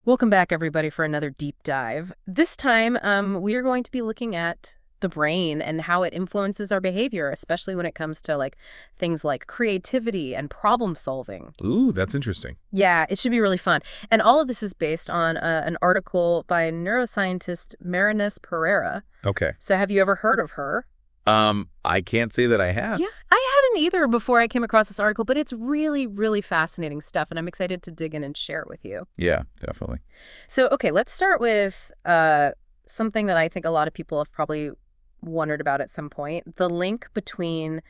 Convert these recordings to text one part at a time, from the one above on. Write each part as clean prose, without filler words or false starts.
Welcome back, everybody, for another deep dive. This time, we are going to be looking at the brain and how it influences our behavior, especially when it comes to things like creativity and problem solving. Ooh, that's interesting. Yeah, it should be really fun. And all of this is based on an article by neuroscientist Marynês Pereira. Okay. So have you ever heard of her? I can't say that I have. Yeah, I hadn't either before I came across this article, but it's really, really fascinating stuff, and I'm excited to dig in and share it with you. Yeah, definitely. So, okay, let's start with something that I think a lot of people have probably wondered about at some point, the link between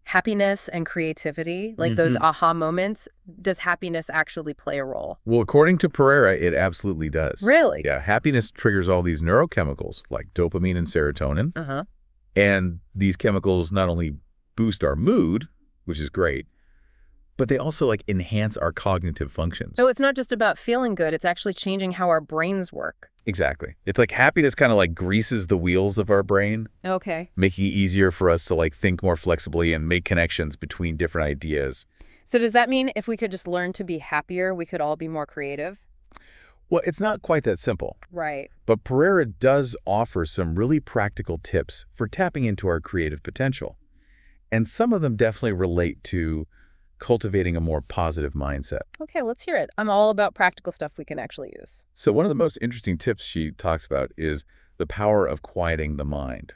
happiness and creativity, like those aha moments. Does happiness actually play a role? Well, according to Pereira, it absolutely does. Really? Yeah, happiness triggers all these neurochemicals like dopamine and serotonin. Uh-huh. And these chemicals not only boost our mood, which is great, but they also enhance our cognitive functions. So it's not just about feeling good, it's actually changing how our brains work. Exactly. It's like happiness kind of greases the wheels of our brain, Okay. making it easier for us to think more flexibly and make connections between different ideas. So does that mean if we could just learn to be happier, we could all be more creative? Well, it's not quite that simple. Right. But Pereira does offer some really practical tips for tapping into our creative potential. And some of them definitely relate to cultivating a more positive mindset. Okay, let's hear it. I'm all about practical stuff we can actually use. So one of the most interesting tips she talks about is the power of quieting the mind.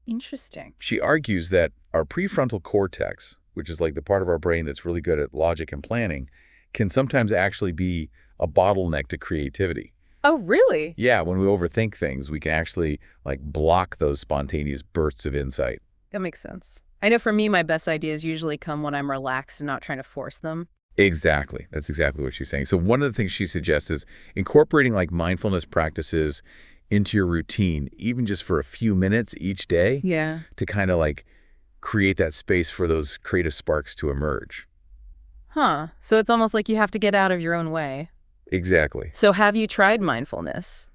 Interesting. She argues that our prefrontal cortex, which is the part of our brain that's really good at logic and planning, can sometimes actually be a bottleneck to creativity. Oh, really? Yeah, when we overthink things, we can actually block those spontaneous bursts of insight. That makes sense. I know for me, my best ideas usually come when I'm relaxed and not trying to force them. Exactly. That's exactly what she's saying. So one of the things she suggests is incorporating mindfulness practices into your routine, even just for a few minutes each day. Yeah. To kind of create that space for those creative sparks to emerge. Huh. So it's almost like you have to get out of your own way. Exactly. So have you tried mindfulness?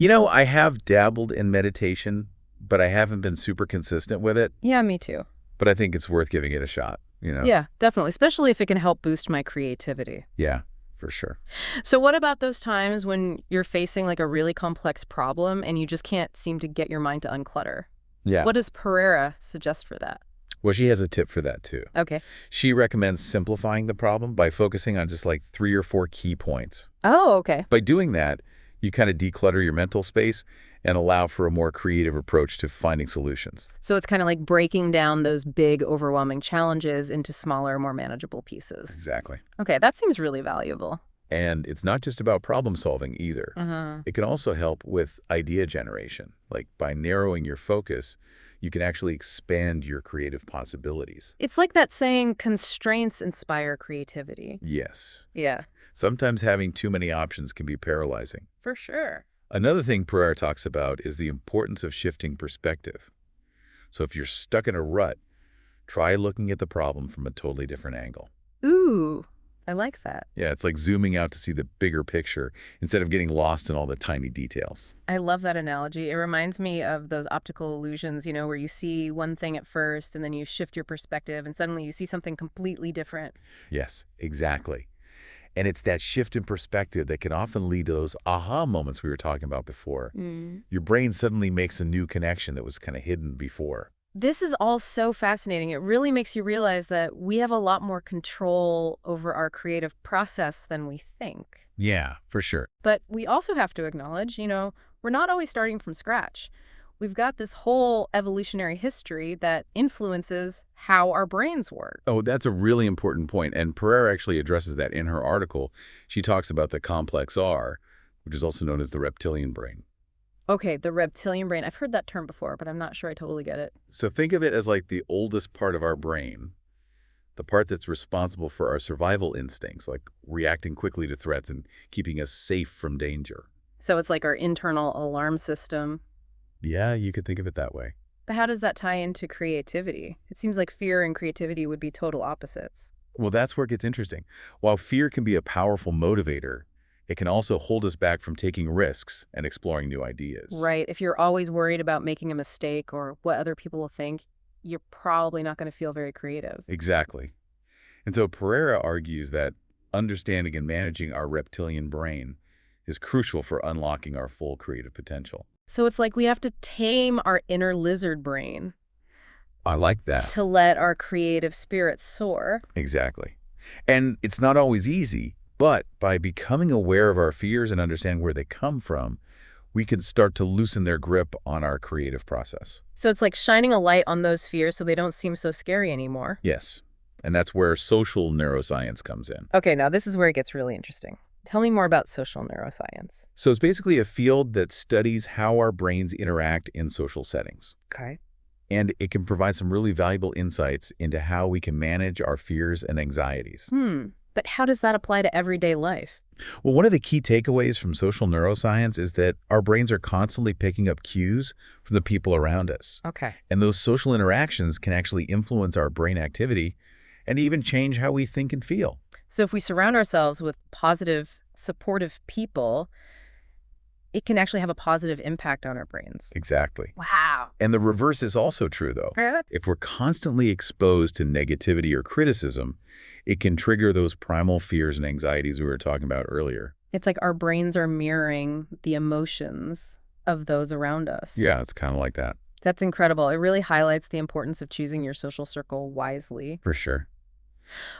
I have dabbled in meditation, but I haven't been super consistent with it. Yeah, me too. But I think it's worth giving it a shot, Yeah, definitely, especially if it can help boost my creativity. Yeah, for sure. So what about those times when you're facing a really complex problem and you just can't seem to get your mind to unclutter? Yeah. What does Pereira suggest for that? Well, she has a tip for that too. Okay. She recommends simplifying the problem by focusing on just 3 or 4 key points. Oh, okay. By doing that, you kind of declutter your mental space and allow for a more creative approach to finding solutions. So it's kind of like breaking down those big, overwhelming challenges into smaller, more manageable pieces. Exactly. Okay, that seems really valuable. And it's not just about problem solving either. Uh-huh. It can also help with idea generation. By narrowing your focus, you can actually expand your creative possibilities. It's like that saying, constraints inspire creativity. Yes. Yeah. Sometimes having too many options can be paralyzing. For sure. Another thing Pereira talks about is the importance of shifting perspective. So if you're stuck in a rut, try looking at the problem from a totally different angle. Ooh, I like that. Yeah, it's like zooming out to see the bigger picture instead of getting lost in all the tiny details. I love that analogy. It reminds me of those optical illusions, where you see one thing at first and then you shift your perspective and suddenly you see something completely different. Yes, exactly. And it's that shift in perspective that can often lead to those aha moments we were talking about before. Your brain suddenly makes a new connection that was kind of hidden before. This is all so fascinating. It really makes you realize that we have a lot more control over our creative process than we think. Yeah, for sure. But we also have to acknowledge, we're not always starting from scratch. We've got this whole evolutionary history that influences how our brains work. Oh, that's a really important point. And Pereira actually addresses that in her article. She talks about the complex R, which is also known as the reptilian brain. Okay, the reptilian brain. I've heard that term before, but I'm not sure I totally get it. So think of it as the oldest part of our brain, the part that's responsible for our survival instincts, like reacting quickly to threats and keeping us safe from danger. So it's like our internal alarm system. Yeah, you could think of it that way. But how does that tie into creativity? It seems like fear and creativity would be total opposites. Well, that's where it gets interesting. While fear can be a powerful motivator, it can also hold us back from taking risks and exploring new ideas. Right. If you're always worried about making a mistake or what other people will think, you're probably not going to feel very creative. Exactly. And so Pereira argues that understanding and managing our reptilian brain is crucial for unlocking our full creative potential. So it's like we have to tame our inner lizard brain I like that. to let our creative spirit soar. Exactly. And it's not always easy, but by becoming aware of our fears and understanding where they come from, we can start to loosen their grip on our creative process. So it's like shining a light on those fears so they don't seem so scary anymore. Yes. And that's where social neuroscience comes in. Okay, now this is where it gets really interesting. Tell me more about social neuroscience. So it's basically a field that studies how our brains interact in social settings. Okay. And it can provide some really valuable insights into how we can manage our fears and anxieties. But how does that apply to everyday life? Well, one of the key takeaways from social neuroscience is that our brains are constantly picking up cues from the people around us. Okay. And those social interactions can actually influence our brain activity and even change how we think and feel. So if we surround ourselves with positive, supportive people, it can actually have a positive impact on our brains. Exactly. Wow. And the reverse is also true, though. If we're constantly exposed to negativity or criticism, it can trigger those primal fears and anxieties we were talking about earlier. It's like our brains are mirroring the emotions of those around us. Yeah, it's kind of like that. That's incredible. It really highlights the importance of choosing your social circle wisely. For sure.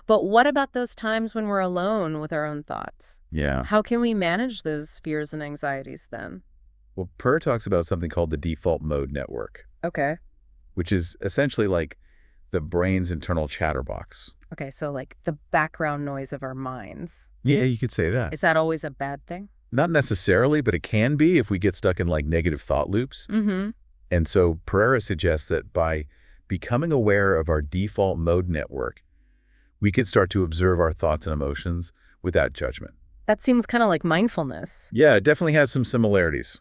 But what about those times when we're alone with our own thoughts? Yeah. How can we manage those fears and anxieties then? Well, Per talks about something called the default mode network, Okay. which is essentially like the brain's internal chatterbox. Okay, so like the background noise of our minds. Yeah, you could say that. Is that always a bad thing? Not necessarily, but it can be if we get stuck in like negative thought loops. Mm-hmm. And so Pereira suggests that by becoming aware of our default mode network, we can start to observe our thoughts and emotions without judgment. That seems kind of like mindfulness. Yeah, it definitely has some similarities.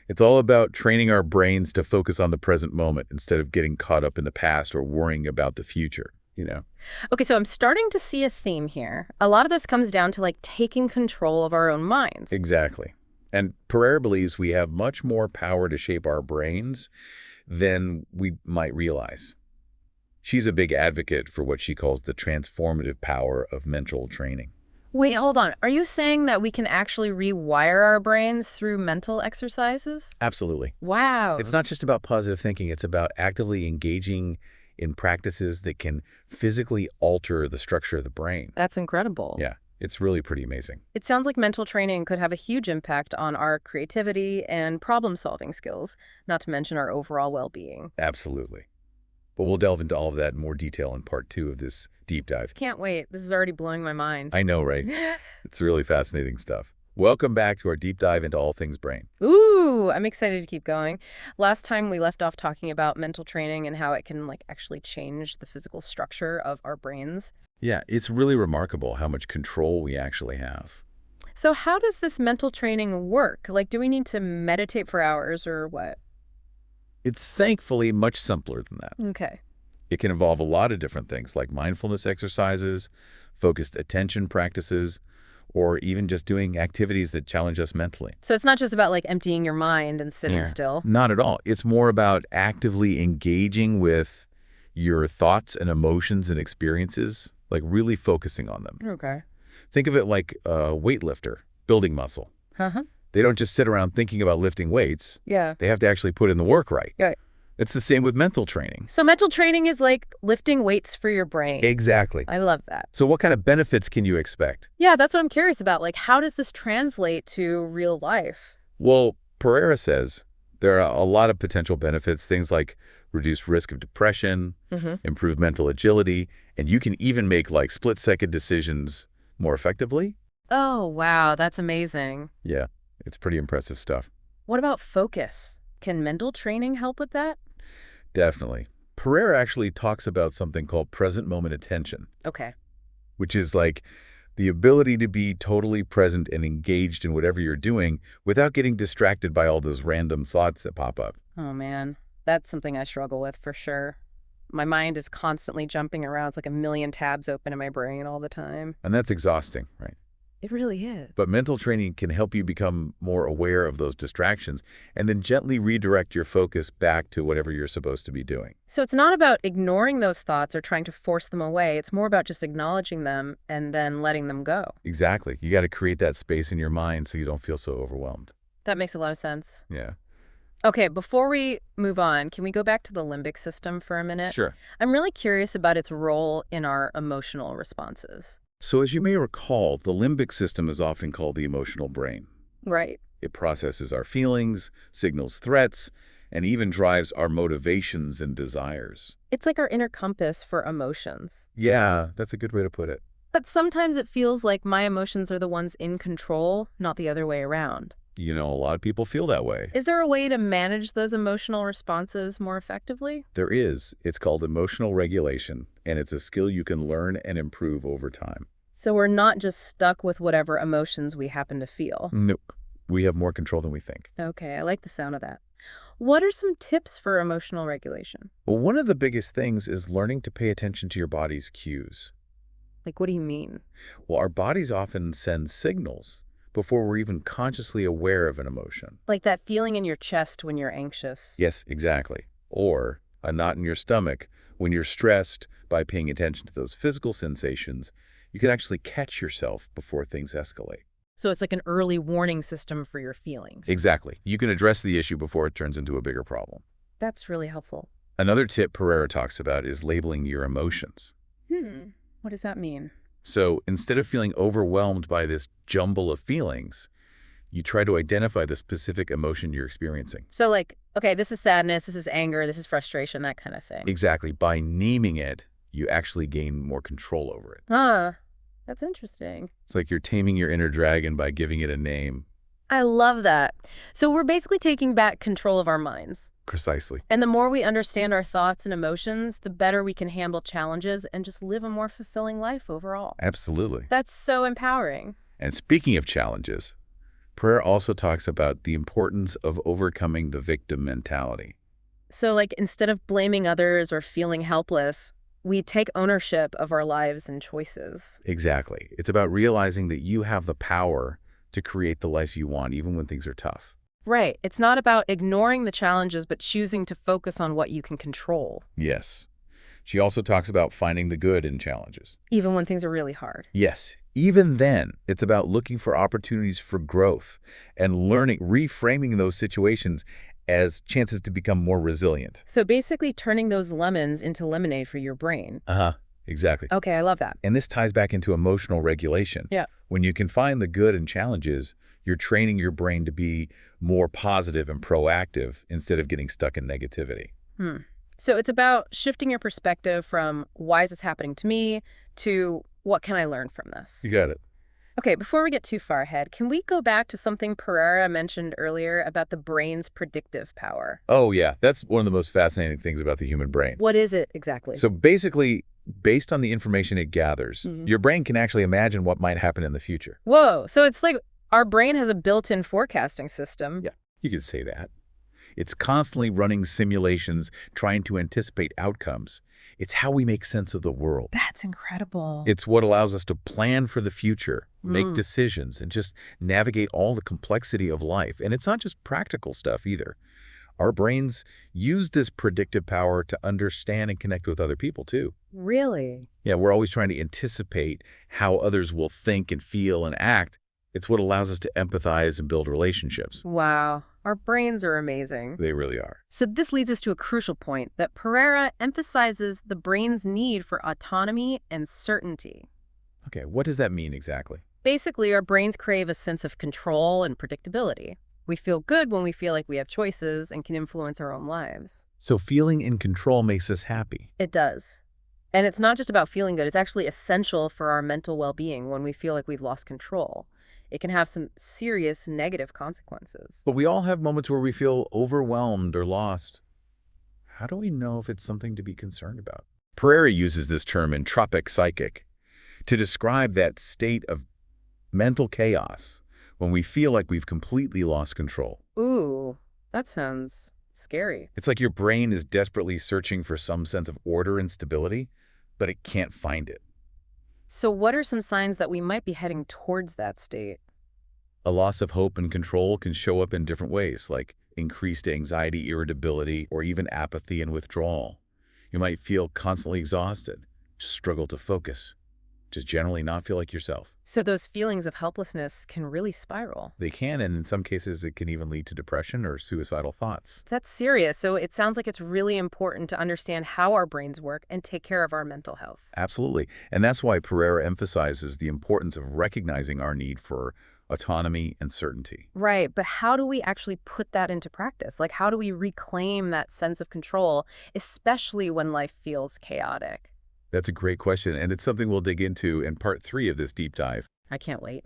It's all about training our brains to focus on the present moment instead of getting caught up in the past or worrying about the future, you know? Okay, so I'm starting to see a theme here. A lot of this comes down to like taking control of our own minds. Exactly. And Pereira believes we have much more power to shape our brains than we might realize. She's a big advocate for what she calls the transformative power of mental training. Wait, hold on. Are you saying that we can actually rewire our brains through mental exercises? Absolutely. Wow. It's not just about positive thinking. It's about actively engaging in practices that can physically alter the structure of the brain. That's incredible. Yeah, it's really pretty amazing. It sounds like mental training could have a huge impact on our creativity and problem-solving skills, not to mention our overall well-being. Absolutely. But we'll delve into all of that in more detail in part 2 of this deep dive. Can't wait. This is already blowing my mind. I know, right? It's really fascinating stuff. Welcome back to our deep dive into all things brain. Ooh, I'm excited to keep going. Last time we left off talking about mental training and how it can like actually change the physical structure of our brains. Yeah, it's really remarkable how much control we actually have. So how does this mental training work? Like, do we need to meditate for hours or what? It's thankfully much simpler than that. Okay. It can involve a lot of different things like mindfulness exercises, focused attention practices, or even just doing activities that challenge us mentally. So it's not just about like emptying your mind and sitting still. Not at all. It's more about actively engaging with your thoughts and emotions and experiences, like really focusing on them. Okay. Think of it like a weightlifter building muscle. Uh-huh. They don't just sit around thinking about lifting weights. Yeah. They have to actually put in the work right. Yeah. It's the same with mental training. So mental training is like lifting weights for your brain. Exactly. I love that. So what kind of benefits can you expect? Yeah, that's what I'm curious about. Like, how does this translate to real life? Well, Pereira says there are a lot of potential benefits, things like reduced risk of depression, improved mental agility, and you can even make like split-second decisions more effectively. Oh, wow. That's amazing. Yeah, it's pretty impressive stuff. What about focus? Can mental training help with that? Definitely. Pereira actually talks about something called present moment attention, Okay. which is like the ability to be totally present and engaged in whatever you're doing without getting distracted by all those random thoughts that pop up. Oh, man. That's something I struggle with for sure. My mind is constantly jumping around. It's like a million tabs open in my brain all the time. And that's exhausting, right? It really is. But mental training can help you become more aware of those distractions and then gently redirect your focus back to whatever you're supposed to be doing. So it's not about ignoring those thoughts or trying to force them away. It's more about just acknowledging them and then letting them go. Exactly. You got to create that space in your mind so you don't feel so overwhelmed. That makes a lot of sense. Yeah. Okay, before we move on, can we go back to the limbic system for a minute? Sure. I'm really curious about its role in our emotional responses. So as you may recall, the limbic system is often called the emotional brain. Right. It processes our feelings, signals threats, and even drives our motivations and desires. It's like our inner compass for emotions. Yeah, that's a good way to put it. But sometimes it feels like my emotions are the ones in control, not the other way around. You know, a lot of people feel that way. Is there a way to manage those emotional responses more effectively? There is. It's called emotional regulation, and it's a skill you can learn and improve over time. So we're not just stuck with whatever emotions we happen to feel. Nope. We have more control than we think. Okay, I like the sound of that. What are some tips for emotional regulation? Well, one of the biggest things is learning to pay attention to your body's cues. Like, what do you mean? Well, our bodies often send signals before we're even consciously aware of an emotion. Like that feeling in your chest when you're anxious. Yes, exactly. Or a knot in your stomach when you're stressed. By paying attention to those physical sensations, you can actually catch yourself before things escalate. So it's like an early warning system for your feelings. Exactly. You can address the issue before it turns into a bigger problem. That's really helpful. Another tip Pereira talks about is labeling your emotions. What does that mean? So instead of feeling overwhelmed by this jumble of feelings, you try to identify the specific emotion you're experiencing. So like, okay, this is sadness, this is anger, this is frustration, that kind of thing. Exactly. By naming it, you actually gain more control over it. That's interesting. It's like you're taming your inner dragon by giving it a name. I love that. So we're basically taking back control of our minds. Precisely. And the more we understand our thoughts and emotions, the better we can handle challenges and just live a more fulfilling life overall. Absolutely. That's so empowering. And speaking of challenges, prayer also talks about the importance of overcoming the victim mentality. So like instead of blaming others or feeling helpless, we take ownership of our lives and choices. Exactly. It's about realizing that you have the power to create the life you want, even when things are tough. Right. It's not about ignoring the challenges, but choosing to focus on what you can control. Yes. She also talks about finding the good in challenges. Even when things are really hard. Yes. Even then, it's about looking for opportunities for growth and learning, reframing those situations as chances to become more resilient. So basically turning those lemons into lemonade for your brain. Exactly. Okay, I love that. And this ties back into emotional regulation. Yeah. When you can find the good in challenges, you're training your brain to be more positive and proactive instead of getting stuck in negativity. So it's about shifting your perspective from why is this happening to me to what can I learn from this? You got it. Okay, before we get too far ahead, can we go back to something Pereira mentioned earlier about the brain's predictive power? Oh, yeah. That's one of the most fascinating things about the human brain. What is it exactly? So basically, based on the information it gathers, your brain can actually imagine what might happen in the future. Whoa, so it's like our brain has a built-in forecasting system. Yeah, you could say that. It's constantly running simulations, trying to anticipate outcomes. It's how we make sense of the world. That's incredible. It's what allows us to plan for the future, make decisions, and just navigate all the complexity of life. And it's not just practical stuff either. Our brains use this predictive power to understand and connect with other people too. Really? Yeah, we're always trying to anticipate how others will think and feel and act. It's what allows us to empathize and build relationships. Wow. Our brains are amazing. They really are. So this leads us to a crucial point that Pereira emphasizes the brain's need for autonomy and certainty. Okay, what does that mean exactly? Basically, our brains crave a sense of control and predictability. We feel good when we feel like we have choices and can influence our own lives. So feeling in control makes us happy. It does. And it's not just about feeling good. It's actually essential for our mental well-being when we feel like we've lost control. It can have some serious negative consequences. But we all have moments where we feel overwhelmed or lost. How do we know if it's something to be concerned about? Pereira uses this term entropic psychic to describe that state of mental chaos when we feel like we've completely lost control. Ooh, that sounds scary. It's like your brain is desperately searching for some sense of order and stability, but it can't find it. So what are some signs that we might be heading towards that state? A loss of hope and control can show up in different ways, like increased anxiety, irritability, or even apathy and withdrawal. You might feel constantly exhausted, just struggle to focus, just generally not feel like yourself. So those feelings of helplessness can really spiral. They can, and in some cases, it can even lead to depression or suicidal thoughts. That's serious. So it sounds like it's really important to understand how our brains work and take care of our mental health. Absolutely. And that's why Pereira emphasizes the importance of recognizing our need for autonomy and certainty. Right, but how do we actually put that into practice? Like, how do we reclaim that sense of control, especially when life feels chaotic? That's a great question, and it's something we'll dig into in part 3 of this deep dive. I can't wait.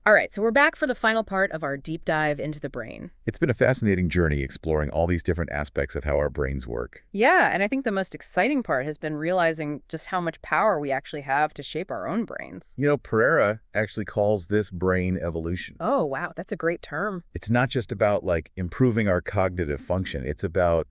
All right, so we're back for the final part of our deep dive into the brain. It's been a fascinating journey exploring all these different aspects of how our brains work. Yeah, and I think the most exciting part has been realizing just how much power we actually have to shape our own brains. You know, Pereira actually calls this brain evolution. Oh, wow, that's a great term. It's not just about like improving our cognitive function. It's about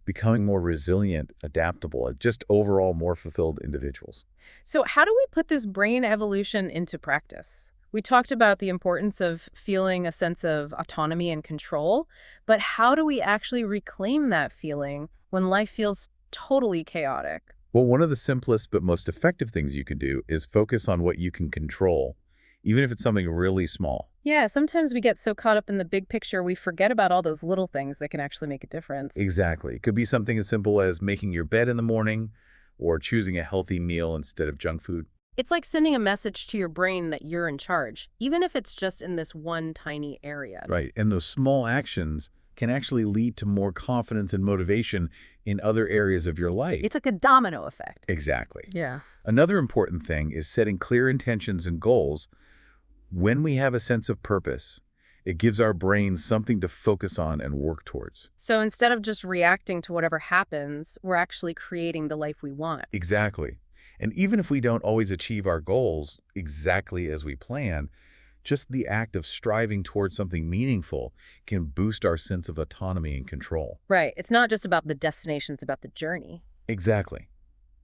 becoming more resilient, adaptable, and just overall more fulfilled individuals. So how do we put this brain evolution into practice? We talked about the importance of feeling a sense of autonomy and control, but how do we actually reclaim that feeling when life feels totally chaotic? Well, one of the simplest but most effective things you can do is focus on what you can control, even if it's something really small. Yeah, sometimes we get so caught up in the big picture, we forget about all those little things that can actually make a difference. Exactly. It could be something as simple as making your bed in the morning or choosing a healthy meal instead of junk food. It's like sending a message to your brain that you're in charge, even if it's just in this one tiny area. Right. And those small actions can actually lead to more confidence and motivation in other areas of your life. It's like a domino effect. Exactly. Yeah. Another important thing is setting clear intentions and goals. When we have a sense of purpose, it gives our brains something to focus on and work towards. So instead of just reacting to whatever happens, we're actually creating the life we want. Exactly. And even if we don't always achieve our goals exactly as we plan, just the act of striving towards something meaningful can boost our sense of autonomy and control. Right. It's not just about the destination, it's about the journey. Exactly.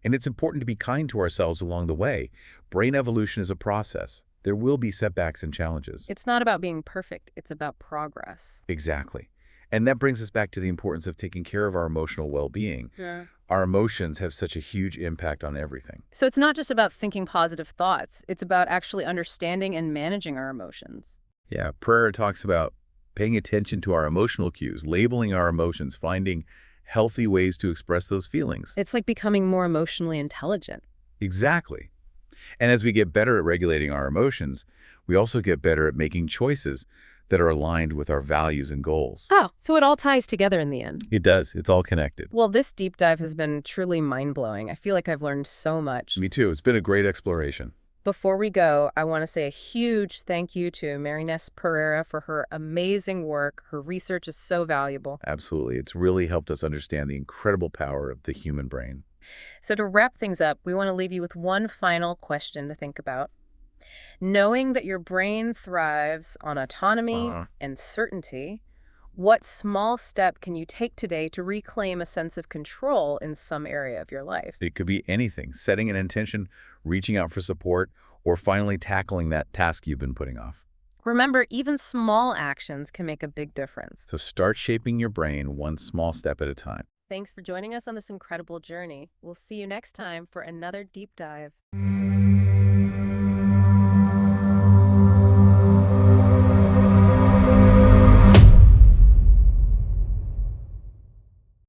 And it's important to be kind to ourselves along the way. Brain evolution is a process. There will be setbacks and challenges. It's not about being perfect, it's about progress. Exactly. And that brings us back to the importance of taking care of our emotional well-being. Yeah. Our emotions have such a huge impact on everything. So it's not just about thinking positive thoughts, it's about actually understanding and managing our emotions. Yeah, prayer talks about paying attention to our emotional cues, labeling our emotions, finding healthy ways to express those feelings. It's like becoming more emotionally intelligent. Exactly. And as we get better at regulating our emotions, we also get better at making choices that are aligned with our values and goals. Oh, so it all ties together in the end. It does. It's all connected. Well, this deep dive has been truly mind-blowing. I feel like I've learned so much. Me too. It's been a great exploration. Before we go, I want to say a huge thank you to Marynês Pereira for her amazing work. Her research is so valuable. Absolutely. It's really helped us understand the incredible power of the human brain. So to wrap things up, we want to leave you with one final question to think about. Knowing that your brain thrives on autonomy and certainty, what small step can you take today to reclaim a sense of control in some area of your life? It could be anything, setting an intention, reaching out for support, or finally tackling that task you've been putting off. Remember, even small actions can make a big difference. So start shaping your brain one small step at a time. Thanks for joining us on this incredible journey. We'll see you next time for another deep dive.